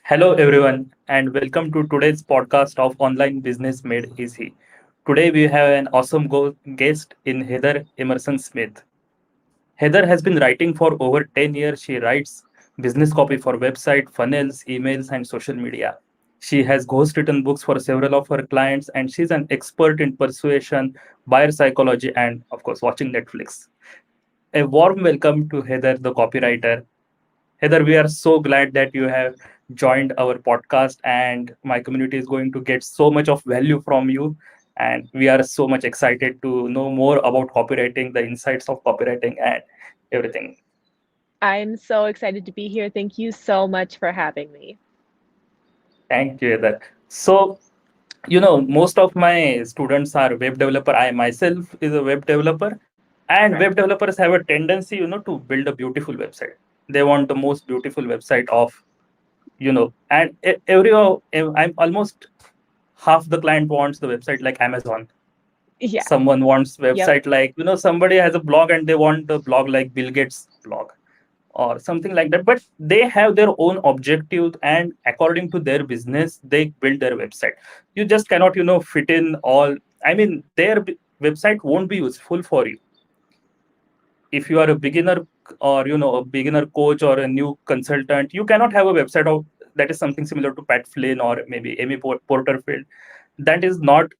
Hello, everyone, and welcome to today's podcast of Online Business Made Easy. Today, we have an awesome guest in Heather Emerson-Smith. Heather has been writing for over 10 years. She writes business copy for website, funnels, emails, and social media. She has ghostwritten books for several of her clients, and she's an expert in persuasion, buyer psychology, and of course, watching Netflix. A warm welcome to Heather, the copywriter. Heather, we are so glad that you have joined our podcast, and my community is going to get so much of value from you. And we are so much excited to know more about copywriting, the insights of copywriting, and everything. I'm so excited to be here. Thank you so much for having me. Thank you, Heather. So, most of my students are web developer. I myself is a web developer, and web Right. developers have a tendency, to build a beautiful website. They want the most beautiful website of, and I'm almost half the client wants the website like Amazon. Yeah. Someone wants Yep. website like, somebody has a blog and they want a blog like Bill Gates blog or something like that. But they have their own objective, and according to their business, they build their website. You just cannot, fit in all. I mean, their website won't be useful for you if you are a beginner, or a beginner coach or a new consultant. You cannot have a website of that is something similar to Pat Flynn or maybe Amy Porterfield. That is not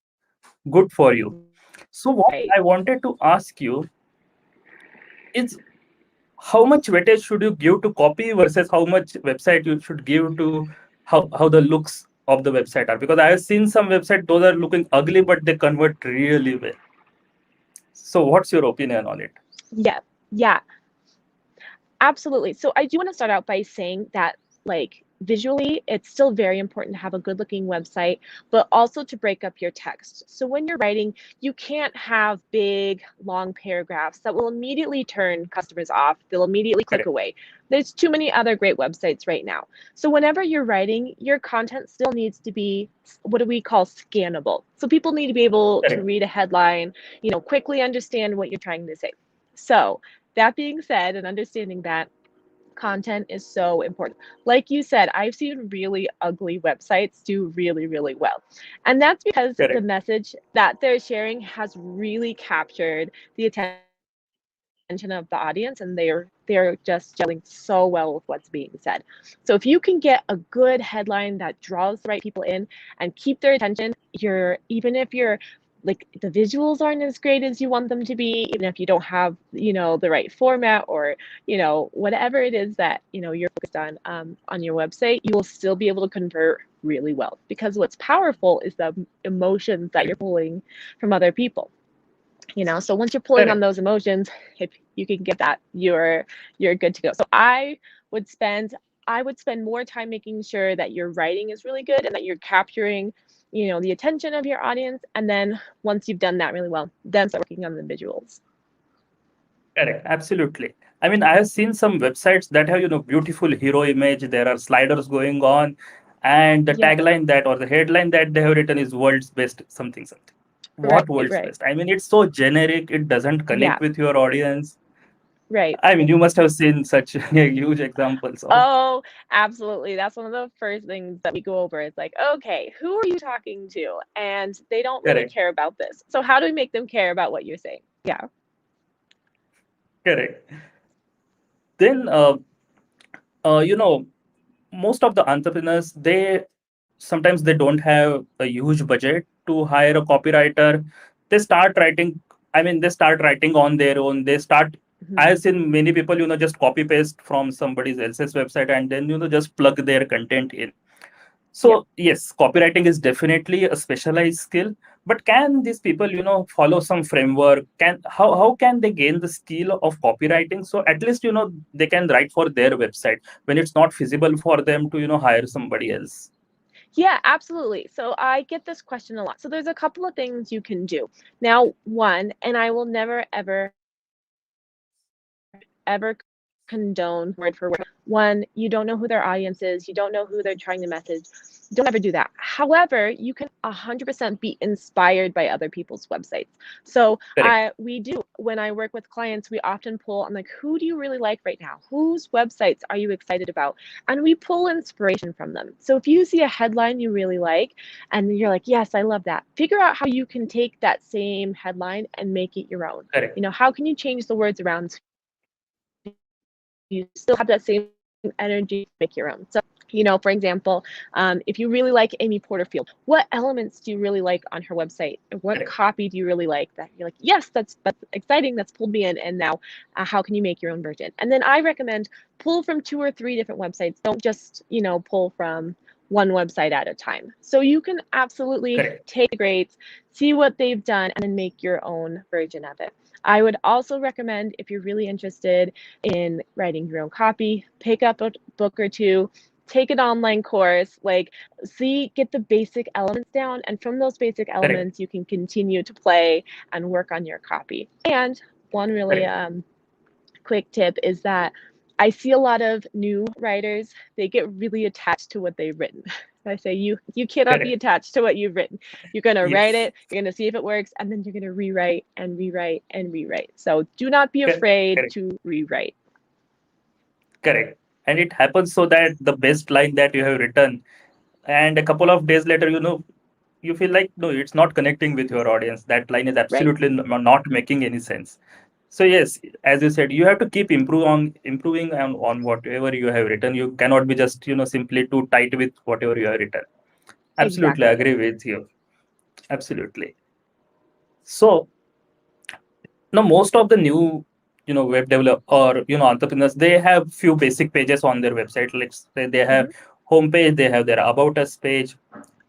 good for you. So what Right. I wanted to ask you is, how much weightage should you give to copy versus how much website you should give to how the looks of the website are? Because I have seen some website, those are looking ugly, but they convert really well. So what's your opinion on it? Yeah. Yeah. Absolutely. So I do want to start out by saying that, visually, it's still very important to have a good looking website, but also to break up your text. So when you're writing, you can't have big, long paragraphs that will immediately turn customers off. They'll immediately click Correct. away. There's too many other great websites right now. So whenever you're writing, your content still needs to be what do we call scannable. So people need to be able to Correct. read a headline, quickly understand what you're trying to say. So that being said, and understanding that, content is so important. Like you said, I've seen really ugly websites do really, really well. And that's because the Correct. message that they're sharing has really captured the attention of the audience, and they're just gelling so well with what's being said. So if you can get a good headline that draws the right people in and keep their attention, even if you're like the visuals aren't as great as you want them to be, even if you don't have, the right format, or whatever it is that you're focused on your website, you will still be able to convert really well, because what's powerful is the emotions that you're pulling from other people. So once you're pulling on Correct. those emotions, if you can get that, you're good to go. So would spend I would spend more time making sure that your writing is really good and that you're capturing the attention of your audience. And then once you've done that really well, then start working on the visuals. Correct. Absolutely. I mean, I have seen some websites that have, beautiful hero image. There are sliders going on, and the Yep. tagline that or the headline that they have written is world's best something something. Right. What world's Right. best? I mean, it's so generic. It doesn't connect Yeah. with your audience. Right. I mean, you must have seen such huge examples of. Oh, absolutely. That's one of the first things that we go over. It's like, okay, who are you talking to? And they don't really Correct. care about this. So how do we make them care about what you're saying? Yeah. Correct. Then, you know, most of the entrepreneurs, they sometimes they don't have a huge budget to hire a copywriter. They start writing. I mean, they start writing on their own. They start. I Mhm. have seen many people, just copy paste from somebody else's website and then just plug their content in. Yep. So yes, copywriting is definitely a specialized skill, but can these people, follow some framework? Can how can they gain the skill of copywriting? So at least they can write for their website when it's not feasible for them to hire somebody else. Yeah, absolutely. So I get this question a lot. So there's a couple of things you can do. Now, one, and I will never, ever, ever coach condone word for word. One, you don't know who their audience is, you don't know who they're trying to message. Don't ever do that. However, you can 100% be inspired by other people's websites. So Correct. we do, when I work with clients, we often pull, I'm like, who do you really like right now? Whose websites are you excited about? And we pull inspiration from them. So if you see a headline you really like and you're like, yes, I love that, figure out how you can take that same headline and make it your own. Correct. How can you change the words around so you still have that same energy to make your own? So, for example, if you really like Amy Porterfield, what elements do you really like on her website? What copy do you really like Correct. that you're like, yes, that's exciting, that's pulled me in, and now how can you make your own version? And then I recommend pull from 2 or 3 different websites. Don't just pull from one website at a time. So you can absolutely Correct. take the greats, see what they've done, and then make your own version of it. I would also recommend, if you're really interested in writing your own copy, pick up a book or two, take an online course, like get the basic elements down. And from those basic Correct. elements, you can continue to play and work on your copy. And one really Correct. quick tip is that I see a lot of new writers, they get really attached to what they've written. I say you cannot be Correct. attached to what you've written. You're going to write Yes. it, you're going to see if it works, and then you're going to rewrite and rewrite and rewrite. So do not be Correct. afraid Correct. to rewrite. Correct. And it happens so that the best line that you have written, and a couple of days later, you feel like, no, it's not connecting with your audience. That line is Right. absolutely not making any sense. So yes, as you said, you have to keep improving on whatever you have written. You cannot be just simply too tight with whatever you have written. Absolutely Exactly. agree with you. Absolutely. So now most of the new web developer or entrepreneurs, they have few basic pages on their website. Let's say they have Hmm. homepage, they have their about us page,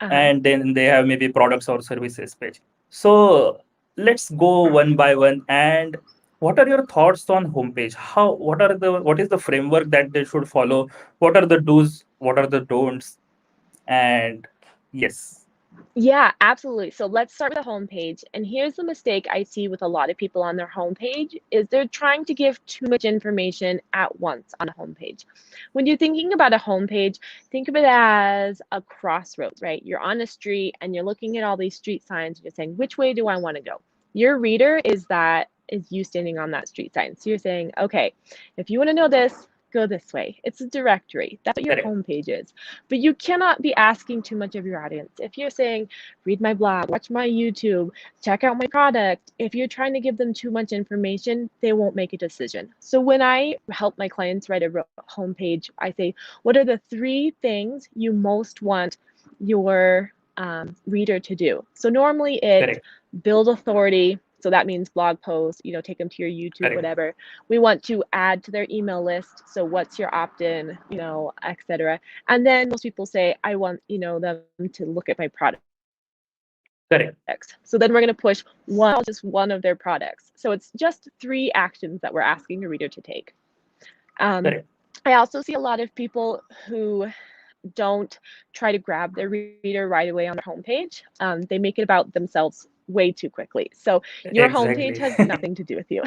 Uh-huh. and then they have maybe products or services page. So let's go one by one. And what are your thoughts on homepage? What is the framework that they should follow? What are the do's, what are the don'ts? And yes. Yeah, absolutely. So let's start with the homepage. And here's the mistake I see with a lot of people on their homepage is they're trying to give too much information at once on a homepage. When you're thinking about a homepage, think of it as a crossroads, right? You're on a street and you're looking at all these street signs and you're saying, which way do I want to go? Your reader is you standing on that street sign. So you're saying, okay, if you want to know this, go this way. It's a directory. That's what your Correct. homepage is. But you cannot be asking too much of your audience. If you're saying, read my blog, watch my YouTube, check out my product, if you're trying to give them too much information, they won't make a decision. So when I help my clients write a homepage, I say, what are the 3 things you most want your reader to do? So normally it's Correct. build authority. So that means blog posts, take them to your YouTube, Correct. whatever. We want to add to their email list. So what's your opt-in, etc. And then most people say, I want, them to look at my products. So then we're going to push Correct. just one of their products. So it's just 3 actions that we're asking a reader to take. Um, Correct. I also see a lot of people who don't try to grab their reader right away on their homepage. They make it about themselves way too quickly. So your homepage Exactly. has nothing to do with you.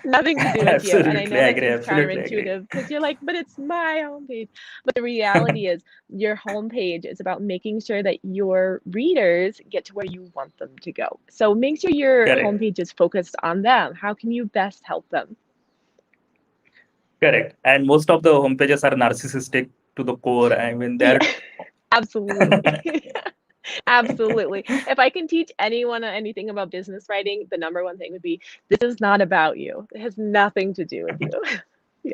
Nothing to do with you. And I Absolutely know that agree. seems Absolutely agree. counterintuitive because you're like, but it's my homepage. But the reality is, your homepage is about making sure that your readers get to where you want them to go. So make sure your Correct. homepage is focused on them. How can you best help them? Correct. And most of the homepages are narcissistic to the core. I mean, Yeah, they're absolutely. Absolutely. If I can teach anyone anything about business writing, the number one thing would be this is not about you. It has nothing to do with you. Yeah.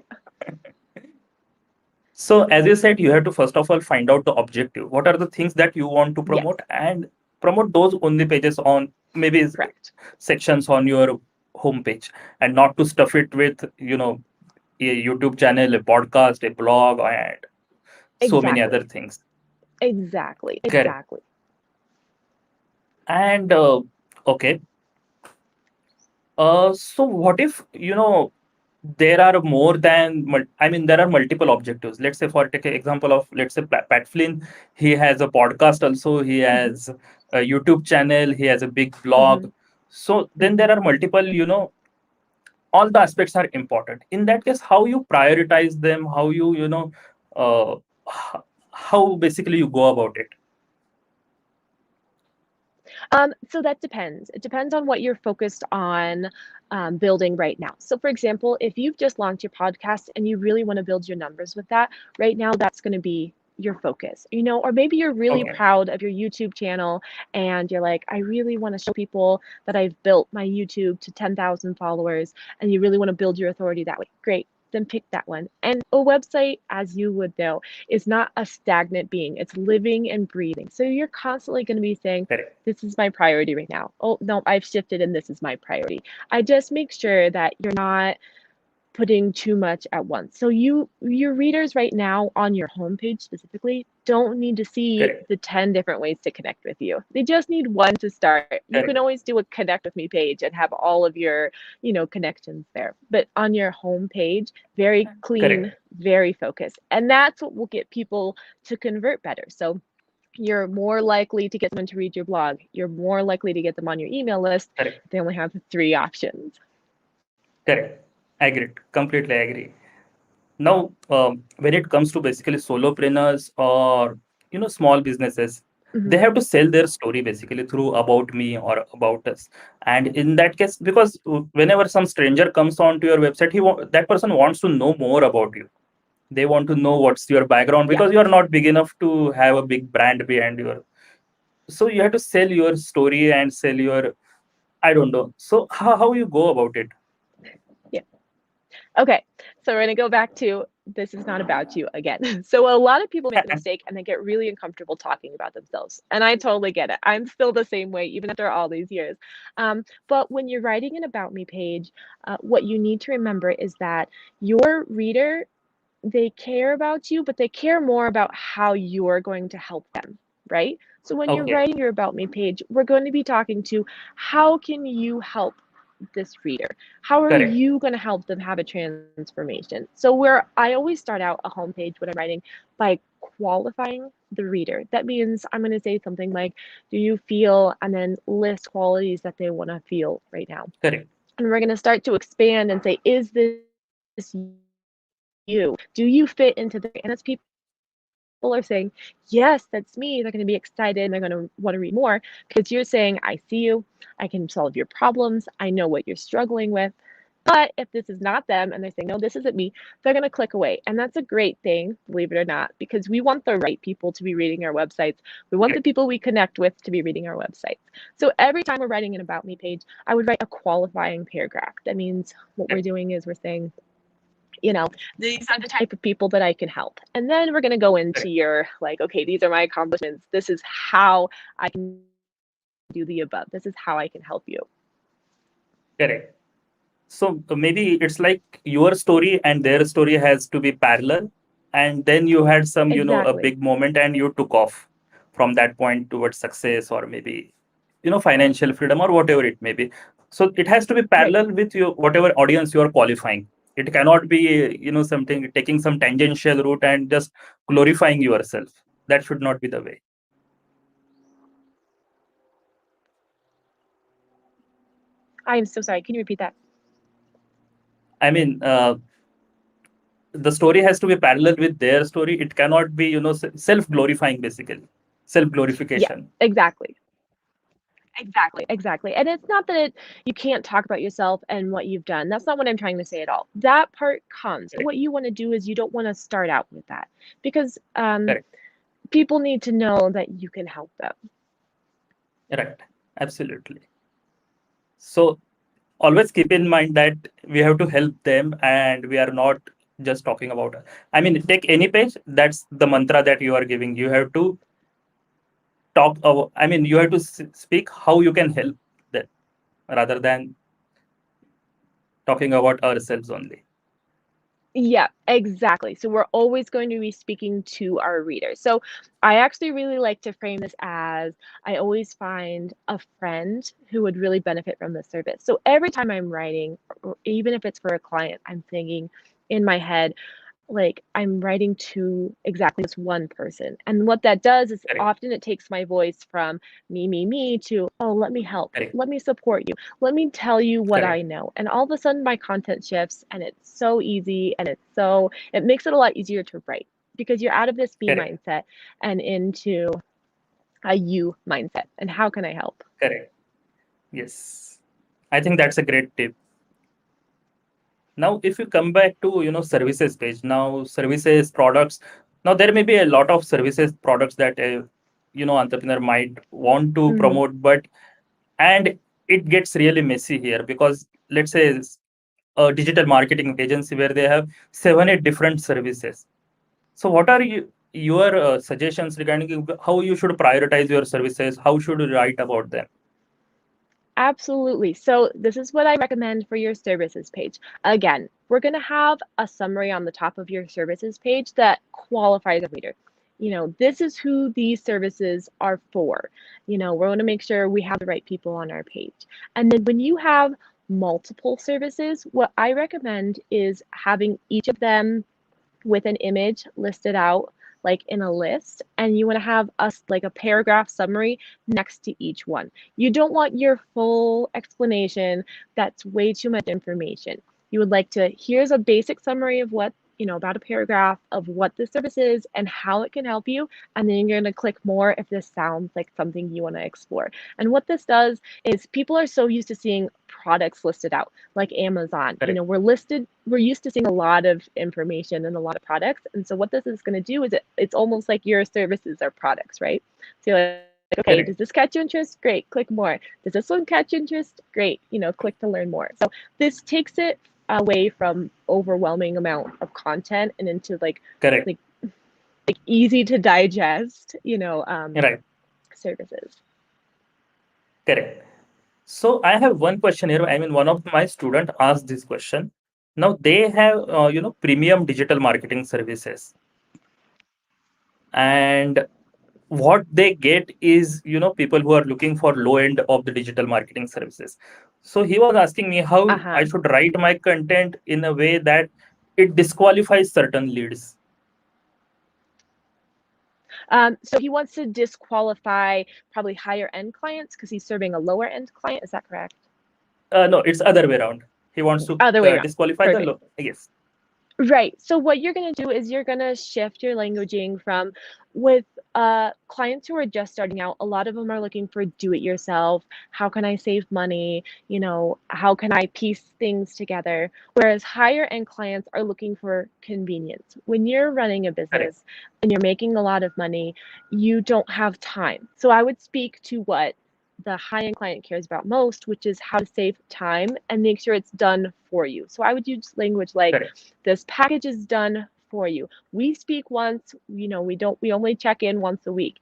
so, as you said, you have to first of all find out the objective. What are the things that you want to Yes, promote, and promote those only pages on maybe correct. sections on your homepage, and not to stuff it with a YouTube channel, a podcast, a blog, and so many other Exactly. things. Exactly. Correct. Exactly. And okay. So what if there are more than I mean there are multiple objectives. Let's say, for take an example of, let's say, Pat Flynn. He has a podcast also. He Hmm. has a YouTube channel. He has a big Hmm. blog. So then there Hmm. are multiple all the aspects are important. In that case, how you prioritize them, how you know, uh, how basically you go about it. So that depends. It depends on what you're focused on building right now. So, for example, if you've just launched your podcast and you really want to build your numbers with that, right now that's going to be your focus, or maybe you're really Okay. proud of your YouTube channel and you're like, I really want to show people that I've built my YouTube to 10,000 followers, and you really want to build your authority that way. Great. Then pick that one. And a website, as you would know, is not a stagnant being. It's living and breathing. So you're constantly going to be saying, Correct. this is my priority right now. Oh, no, I've shifted and this is my priority. I just make sure that you're not putting too much at once. So your readers right now on your homepage specifically don't need to see Correct. the 10 different ways to connect with you. They just need one to start. You can Correct. always do a connect with me page and have all of your, connections there. But on your homepage, very clean, Correct. very focused. And that's what will get people to convert better. So you're more likely to get someone to read your blog. You're more likely to get them on your email list Correct. if they only have 3 options. Correct. Agreed. Completely agree. Now, when it comes to basically solopreneurs or small businesses, they Mhm. have to sell their story basically through about me or about us. And in that case, because whenever some stranger comes onto your website, that person wants to know more about you. They want to know what's your background, Yeah. because you are not big enough to have a big brand behind your. So you have to sell your story and sell your, I don't know. So how you go about it? Yeah. Okay. So we're going to go back to this is not about you again. So a lot of people make the mistake and they get really uncomfortable talking about themselves. And I totally get it. I'm still the same way, even after all these years. But when you're writing an About Me page, what you need to remember is that your reader, they care about you, but they care more about how you're going to help them, right? So when you're Okay. writing your About Me page, we're going to be talking to how can you help this reader? How are Correct. you going to help them have a transformation? So where I always start out a homepage when I'm writing by qualifying the reader. That means I'm going to say something like, do you feel, and then list qualities that they want to feel right now. Correct. And we're going to start to expand and say, is this you? Do you fit into the criteria? And as people are saying, yes, that's me, they're going to be excited and they're going to want to read more because you're saying, I see you, I can solve your problems, I know what you're struggling with. But if this is not them and they're saying, no, this isn't me, they're going to click away. And that's a great thing, believe it or not, because we want the right people to be reading our websites. We want the Correct. people we connect with to be reading our websites. So every time we're writing an About Me page, I would write a qualifying paragraph. That means what we're Correct. doing is we're saying, you know, these are the type of people that I can help. And then we're going to go into Correct. your, like, okay, these are my accomplishments. This is how I can do the above. This is how I can help you. Correct. So maybe it's like your story and their story has to be parallel, and then you had some, a Exactly. big moment, and you took off from that point towards success, or maybe, financial freedom, or whatever it may be. So it has to be Right. parallel with your whatever audience you are qualifying. It cannot be, something taking some tangential route and just glorifying yourself. That should not be the way. I am so sorry. Can you repeat that? I mean, the story has to be parallel with their story. It cannot be, self glorifying, basically, self Yeah, glorification. exactly. Exactly. And it's not that you can't talk about yourself and what you've done. That's not what I'm trying to say at all. That part comes. Correct. What you want to do is you don't want to start out with that because Correct. people need to know that you can help them. Right. Absolutely. So always keep in mind that we have to help them, and we are not just talking about. I mean, take any page. That's the mantra that you are giving. You have to talk. I mean, you have to speak how you can help them, rather than talking about ourselves only. Yeah, exactly. So we're always going to be speaking to our readers. So I actually really like to frame this as I always find a friend who would really benefit from this service. So every time I'm writing, or even if it's for a client, I'm thinking in my head, like I'm writing to exactly this one person. And what that does is Correct. often it takes my voice from me to, oh, let me help, Correct. let me support you, let me tell you what I Correct. know. And all of a sudden my content shifts and it's so easy and it makes it a lot easier to write because you're out of this me Correct. mindset and into a you mindset. And how can I help? Correct. Yes. I think that's a great tip. Now, if you come back to services page, now services products. Now there may be a lot of services products that entrepreneur might want to Mm-hmm. promote, but and it gets really messy here because let's say it's a digital marketing agency where they have 7 8 different services. So what are your suggestions regarding how you should prioritize your services? How should you write about them? Absolutely. So this is what I recommend for your services page. Again, we're going to have a summary on the top of your services page that qualifies a reader. This is who these services are for. We want to make sure we have the right people on our page. And then when you have multiple services, what I recommend is having each of them with an image listed out like in a list, and you want to have us like a paragraph summary next to each one. You don't want your full explanation. That's way too much information. You would like to, here's a basic summary of what, about a paragraph of what the service is and how it can help you. And then you're going to click more if this sounds like something you want to explore. And what this does is people are so used to seeing products listed out like Amazon. Correct. We're used to seeing a lot of information and a lot of products. And so what this is going to do is it's almost like your services are products, right? So you're like, okay, does Correct. this catch your interest? Great, click more. Does this one catch your interest? Great, click to learn more. So this takes it away from overwhelming amount of content and into Correct. like easy to digest, Right. services. Correct. So I have one question here. I mean, one of my student asked this question. Now they have premium digital marketing services, and what they get is people who are looking for low end of the digital marketing services. So he was asking me how I Uh-huh. should write my content in a way that it disqualifies certain leads. So he wants to disqualify probably higher end clients because he's serving a lower end client. Is that correct? No, it's other way around. He wants to Other way around. disqualify the Perfect. low. Yes. Right. So what you're going to do is you're going to shift your languaging from with clients who are just starting out. A lot of them are looking for do it yourself. How can I save money? How can I piece things together? Whereas higher end clients are looking for convenience. When you're running a Correct. business and you're making a lot of money, you don't have time. So I would speak to what the high-end client cares about most, which is how to save time and make sure it's done for you. So I would use language like Correct. this package is done for you. We speak once, we only check in once a week.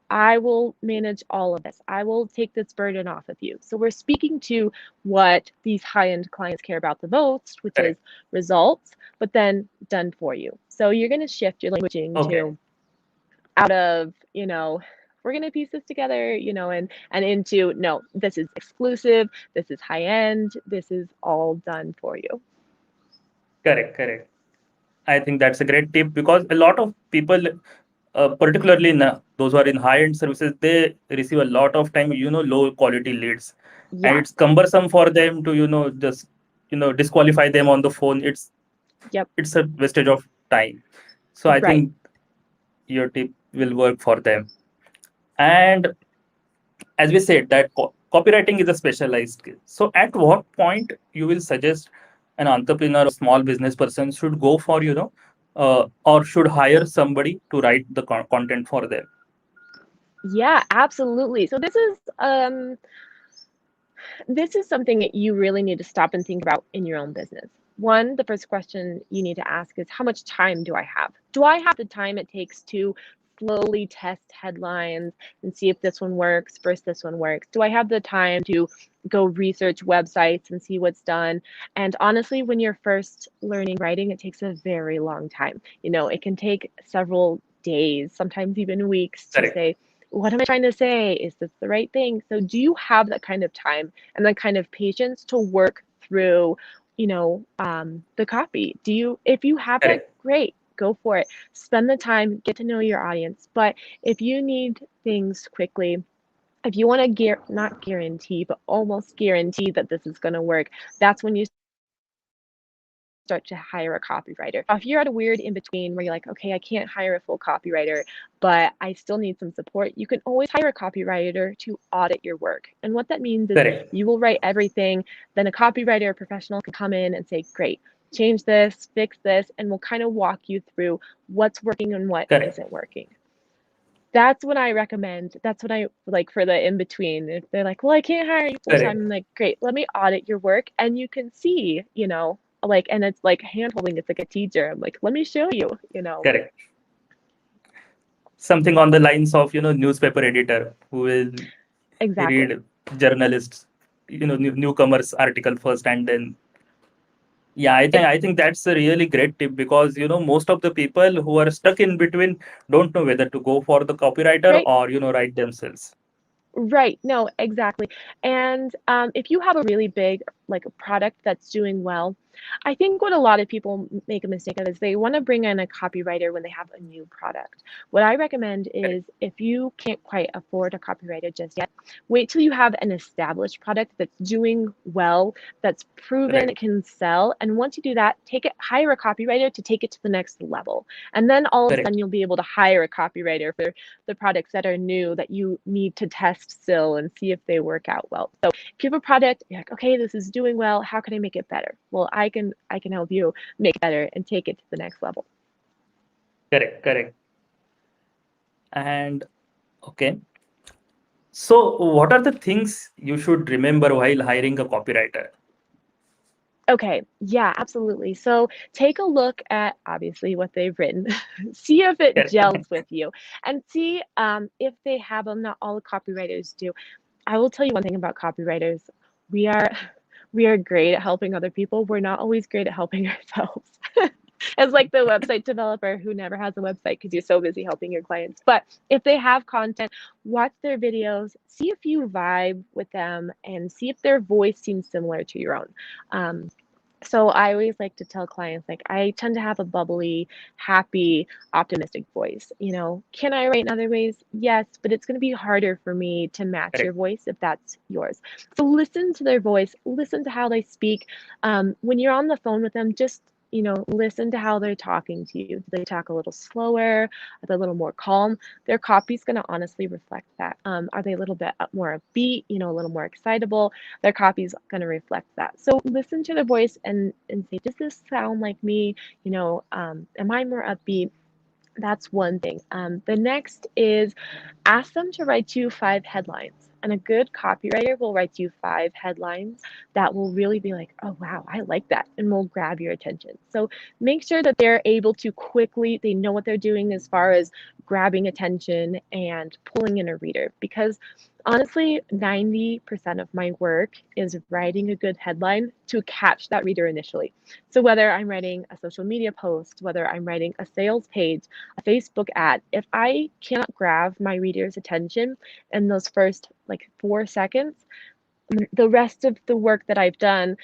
I will manage all of this. I will take this burden off of you. So we're speaking to what these high-end clients care about the most, which is Correct. results, but then done for you. So you're going to shift your languaging Okay. to out of, we're going to piece this together, and into, no, this is exclusive, this is high end, this is all done for you. Correct. Correct. I think that's a great tip because a lot of people, particularly in, those who are in high-end services, they receive a lot of time, low quality leads, and Yeah. it's cumbersome for them to, just, disqualify them on the phone. Yep. It's a wastage of time. So I Right. think your tip will work for them. And as we said, that copywriting is a specialized skill. So at what point you will suggest an entrepreneur or small business person should go for, or should hire somebody to write the content for them? Yeah, absolutely. So this is something that you really need to stop and think about in your own business. One, the first question you need to ask is how much time do I have? Do I have the time it takes to slowly test headlines and see if this one works versus this one works? Do I have the time to go research websites and see what's done? And honestly, when you're first learning writing, it takes a very long time. It can take several days, sometimes even weeks to Correct. say, what am I trying to say? Is this the right thing? So do you have that kind of time and that kind of patience to work through, the copy. If you have that, Correct. great, go for it. Spend the time, get to know your audience. But if you need things quickly, if you want to not guarantee, but almost guarantee that this is going to work, that's when you start to hire a copywriter. If you're at a weird in between where you're like, okay, I can't hire a full copywriter, but I still need some support, you can always hire a copywriter to audit your work. And what that means is you will Correct. write everything, then a copywriter, a professional can come in and say, great, change this, fix this, and we'll kind of walk you through what's working and what Correct. isn't working. That's what I recommend. That's what I like for the in between. If they're like, well, I can't hire you full time, Correct. I'm like, great, let me audit your work and you can see, like, and it's like hand holding, it's like a teacher. I'm like, let me show you. Correct. Something on the lines of, newspaper editor who will Exactly. read journalists, newcomers article first, and then yeah, I think that's a really great tip, because most of the people who are stuck in between don't know whether to go for the copywriter Right. or write themselves. Right. No, exactly. And if you have a really big like a product that's doing well, I think what a lot of people make a mistake of is they want to bring in a copywriter when they have a new product. What I recommend Correct. is if you can't quite afford a copywriter just yet, wait till you have an established product that's doing well, that's proven Right. it can sell. And once you do that, hire a copywriter to take it to the next level. And then all of a Correct. sudden you'll be able to hire a copywriter for the products that are new that you need to test still and see if they work out well. So if you have a product, you're like, okay, this is doing well. How can I make it better? Well, I can help you make it better and take it to the next level. Correct. Correct. And okay. So, what are the things you should remember while hiring a copywriter? Okay, yeah, absolutely. So take a look at obviously what they've written, see if it Correct. gels with you, and see if they have them. Not all the copywriters do. I will tell you one thing about copywriters. We are we are great at helping other people. We're not always great at helping ourselves. It's like the website developer who never has a website because you're so busy helping your clients. But if they have content, watch their videos, see if you vibe with them, and see if their voice seems similar to your own. Um, so I always like to tell clients, like, I tend to have a bubbly, happy, optimistic voice. Can I write in other ways? Yes, but it's going to be harder for me to match your Correct. voice if that's yours. So listen to their voice, listen to how they speak. When you're on the phone with them, just listen to how they're talking to you. Do they talk a little slower? Are they a little more calm? Their copy's going to honestly reflect that. Are they a little bit more upbeat, a little more excitable? Their copy's going to reflect that. So listen to their voice and say, does this sound like me? Am I more upbeat? That's one thing. The next is ask them to write you 5 headlines. And a good copywriter will write you 5 headlines that will really be like, oh, wow, I like that, and will grab your attention. So make sure that they're able to quickly, they know what they're doing as far as grabbing attention and pulling in a reader. Because honestly, 90% of my work is writing a good headline to catch that reader initially. So whether I'm writing a social media post, whether I'm writing a sales page, a Facebook ad, if I cannot grab my reader's attention in those first like 4 seconds, the rest of the work that I've done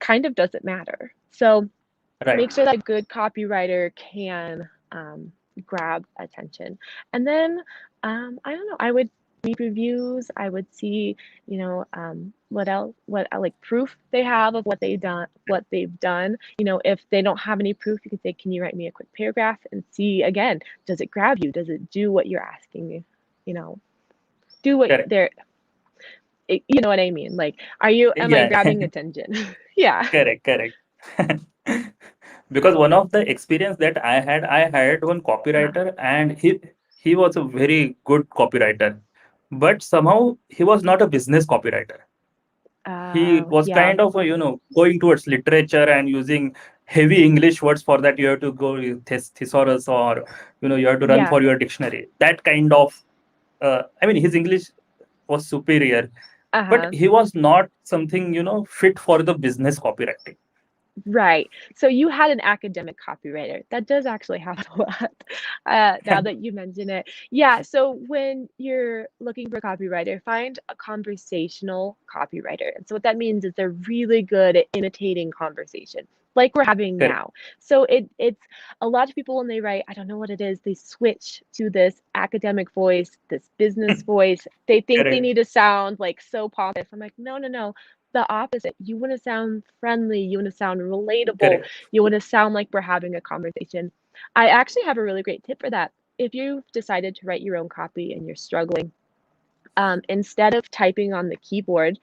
kind of doesn't matter. So Right. make sure that a good copywriter can grab attention. And then I don't know, I would read reviews. I would see, what else, what like proof they have of what they've done. If they don't have any proof, you can say, can you write me a quick paragraph and see again, does it grab you? Does it do what you're asking me? You know, do what Correct. they're, you know what I mean? Like, am I Yeah. grabbing attention? Yeah. Correct. Correct. Because one of the experience that I hired one Uh, copywriter, and he was a very good copywriter, but somehow he was not a business copywriter. He was yeah. kind of going towards literature and using heavy English words. For that, you have to go with thesaurus, or you have to run Yeah. for your dictionary. That kind of I mean, his English was superior, but Uh-huh. he was not something fit for the business copywriting. Right. So you had an academic copywriter. That does actually happen a lot, now that you mention it. Yeah, so when you're looking for a copywriter, find a conversational copywriter. And so what that means is they're really good at imitating conversation, like we're having Correct. now. So it's a lot of people when they write, I don't know what it is, they switch to this academic voice, this business voice. They think they Correct. need to sound like so pompous. I'm like, no, no, no, the opposite. You want to sound friendly, you want to sound relatable, Correct. you want to sound like we're having a conversation. I actually have a really great tip for that. If you've decided to write your own copy and you're struggling, instead of typing on the keyboard,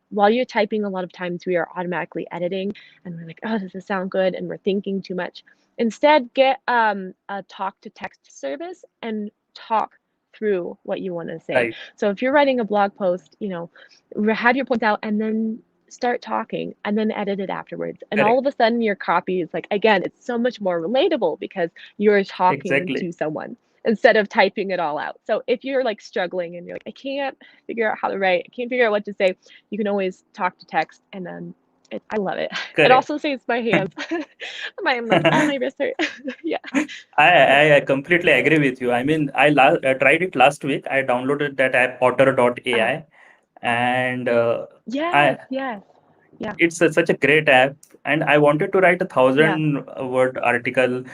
while you're typing, a lot of times we are automatically editing and we're like, oh, does this sound good? And we're thinking too much. Instead, get a talk to text service and talk through what you want to say. Right. So if you're writing a blog post, have your points out and then start talking and then edit it afterwards. And all Correct. of a sudden, your copy is like, again, it's so much more relatable because you're talking Exactly. to someone instead of typing it all out. So if you're like struggling and you're like, I can't figure out how to write, I can't figure out what to say, you can always talk to text and then I love it. It Correct. also saves my hands. I'm like, oh, my wrist hurt. Yeah. I completely agree with you. I mean, I tried it last week. I downloaded that app Uh, Otter.ai, and yes, I yes. Yeah. it's such a great app. And I wanted to write a Yeah. 1,000 word article,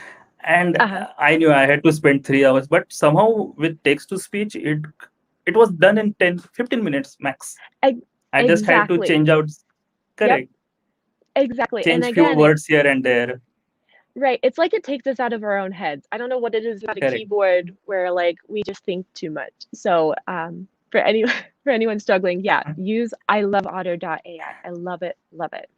and Uh-huh. I knew I had to spend 3 hours. But somehow with text to speech, it was done in 10-15 minutes max. E- I just had to exactly. change out, Yep. correct, Exactly. And change few again, words here and there. right. It's like it takes us out of our own heads. I don't know what it is about a Correct. keyboard where like we just think too much. So for any for anyone struggling, yeah, use I love otter.ai. I love it, love it.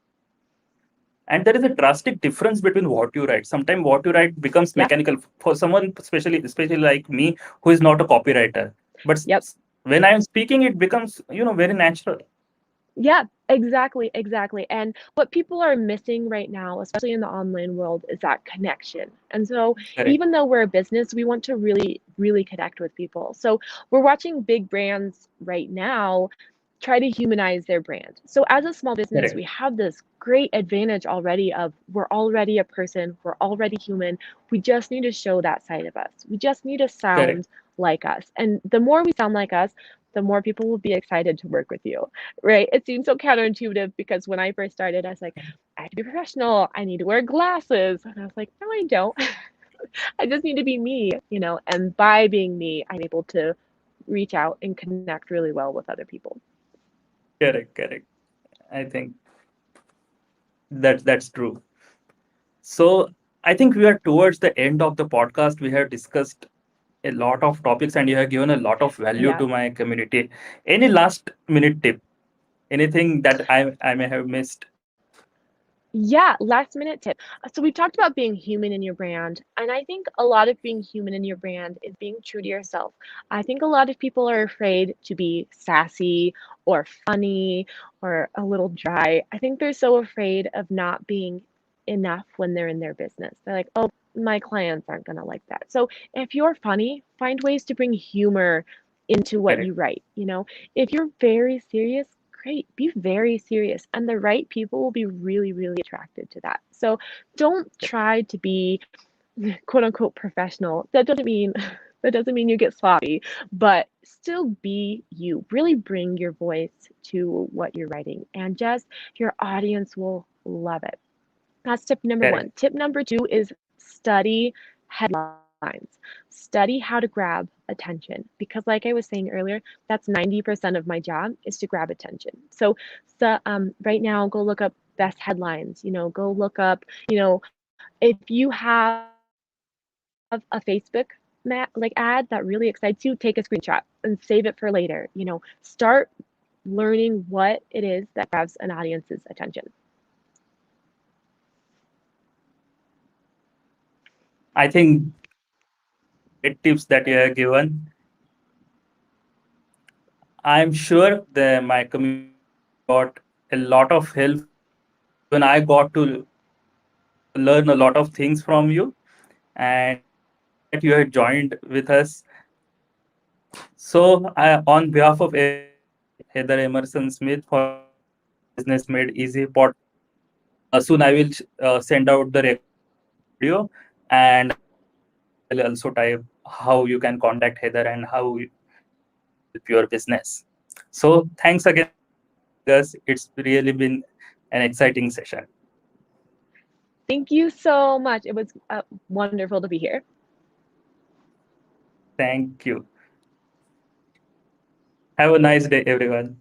And there is a drastic difference between what you write. Sometimes what you write becomes Yep, mechanical for someone, especially like me, who is not a copywriter. But yep. when I am speaking, it becomes very natural. Yeah, exactly, exactly. And what people are missing right now, especially in the online world, is that connection. And so, Correct. even though we're a business, we want to really, really connect with people. So, we're watching big brands right now try to humanize their brand. So, as a small business, Correct. we have this great advantage already of we're already a person, we're already human. We just need to show that side of us. We just need to Correct. sound like us. And the more we sound like us, the more people will be excited to work with you, right? It seems so counterintuitive because when I first started, I was like, I have to be professional. I need to wear glasses. And I was like, no, I don't. I just need to be me, and by being me, I'm able to reach out and connect really well with other people. Correct. Correct. I think that's true. So I think we are towards the end of the podcast. We have discussed a lot of topics, and you have given a lot of value Yeah. to my community. Any last minute tip? Anything that I may have missed? Yeah, last minute tip. So we've talked about being human in your brand, and I think a lot of being human in your brand is being true to yourself. I think a lot of people are afraid to be sassy or funny or a little dry. I think they're so afraid of not being enough when they're in their business. They're like, "Oh, my clients aren't going to like that." So if you're funny, find ways to bring humor into what Correct. you write, If you're very serious, great, be very serious, and the right people will be really, really attracted to that. So don't try to be quote unquote professional. That doesn't mean you get sloppy, but still be you. Really bring your voice to what you're writing, and just your audience will love it. That's tip number Correct. one. Tip number two is study headlines. Study how to grab attention because, like I was saying earlier, that's 90% of my job is to grab attention. So, right now, go look up best headlines. Go look up. If you have a Facebook like ad that really excites you, take a screenshot and save it for later. Start learning what it is that grabs an audience's attention. I think great tips that you have given. I'm sure that my community got a lot of help from you. Even I got to learn a lot of things from you, and I'm glad that you have joined with us. So, on behalf of everyone, thank Heather Emerson Smith for joining Online Business Made Easy podcast. Soon I will send out the recorded audio, and I will also type how you can contact Heather and how she can help your business. So thanks again, Heather, for joining us. It's really been an exciting session. Thank you so much. It was wonderful to be here. Thank you. Have a nice day, everyone.